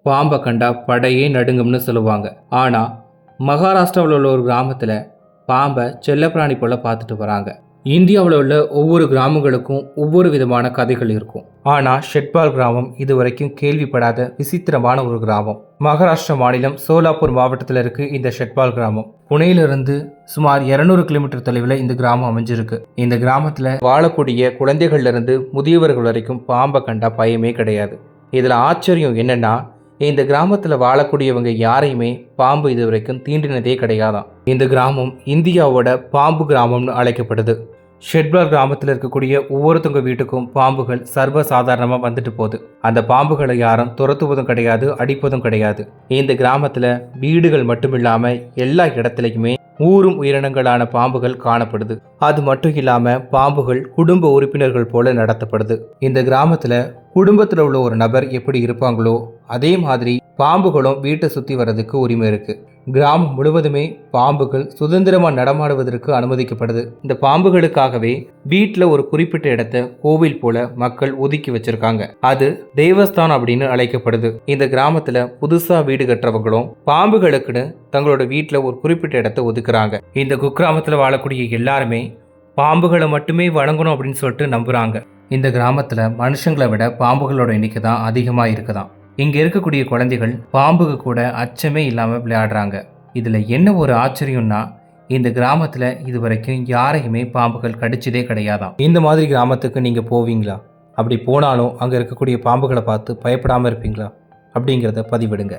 பாம்பை கண்டா படையே நடுங்கும்னு சொல்லுவாங்க. ஆனால் மகாராஷ்டிராவில் உள்ள ஒரு கிராமத்தில் பாம்பை செல்லப்பிராணி போல பார்த்துட்டு வராங்க. இந்தியாவில் உள்ள ஒவ்வொரு கிராமங்களுக்கும் ஒவ்வொரு விதமான கதைகள் இருக்கும். ஆனால் ஷெட்பால் கிராமம் இதுவரைக்கும் கேள்விப்படாத விசித்திரமான ஒரு கிராமம். மகாராஷ்டிரா மாநிலம் சோலாப்பூர் மாவட்டத்தில் இருக்கு இந்த ஷெட்பால் கிராமம். புனேயிலிருந்து சுமார் 200 கிலோமீட்டர் தொலைவில் இந்த கிராமம் அமைஞ்சிருக்கு. இந்த கிராமத்தில் வாழக்கூடிய குழந்தைகள்ல இருந்து முதியவர்கள் வரைக்கும் பாம்பை கண்டா பயமே கிடையாது. இதில் ஆச்சரியம் என்னன்னா, இந்த கிராமத்தில் வாழக்கூடியவங்க யாரையுமே பாம்பு இது வரைக்கும் தீண்டினதே கிடையாதாம். இந்த கிராமம் இந்தியாவோட பாம்பு கிராமம்னு அழைக்கப்படுது. ஷெட்பால் கிராமத்தில் இருக்கக்கூடிய ஒவ்வொருத்தவங்க வீட்டுக்கும் பாம்புகள் சர்வ சாதாரணமாக வந்துட்டு போகுது. அந்த பாம்புகளை யாரும் துரத்துவதும் கிடையாது, அடிப்பதும் கிடையாது. இந்த கிராமத்தில் வீடுகள் மட்டும் இல்லாமல் எல்லா இடத்துலையுமே ஊரும் உயிரினங்களான பாம்புகள் காணப்படுது. அது மட்டும் இல்லாம பாம்புகள் குடும்ப உறுப்பினர்கள் போல நடத்தப்படுது. இந்த கிராமத்துல குடும்பத்துல உள்ள ஒரு நபர் எப்படி இருப்பாங்களோ அதே மாதிரி பாம்புகளும் வீட்டை சுத்தி வர்றதுக்கு உரிமை இருக்கு. கிராமம் முழுவதுமே பாம்புகள் சுதந்திரமா நடமாடுவதற்கு அனுமதிக்கப்படுது. இந்த பாம்புகளுக்காகவே வீட்டுல ஒரு குறிப்பிட்ட இடத்த கோவில் போல மக்கள் ஒதுக்கி வச்சிருக்காங்க. அது தேவஸ்தானம் அப்படின்னு அழைக்கப்படுது. இந்த கிராமத்துல புதுசா வீடு கட்டுறவங்களும் பாம்புகளுக்குன்னு தங்களோட வீட்டுல ஒரு குறிப்பிட்ட இடத்த ஒதுக்குறாங்க. இந்த குக்கிராமத்துல வாழக்கூடிய எல்லாருமே பாம்புகளை மட்டுமே வணங்கணும் அப்படின்னு சொல்லிட்டு நம்புறாங்க. இந்த கிராமத்துல மனுஷங்களை விட பாம்புகளோட எண்ணிக்கை தான் அதிகமா இருக்குதான். இங்க இருக்கக்கூடிய குழந்தைகள் பாம்புக்கு கூட அச்சமே இல்லாம விளையாடுறாங்க. இதுல என்ன ஒரு ஆச்சரியம்னா, இந்த கிராமத்துல இது வரைக்கும் யாரையுமே பாம்புகள் கடிச்சதே கிடையாதாம். இந்த மாதிரி கிராமத்துக்கு நீங்க போவீங்களா? அப்படி போனாலும் அங்க இருக்கக்கூடிய பாம்புகளை பார்த்து பயப்படாம இருப்பீங்களா? அப்படிங்கிறத பதிவிடுங்க.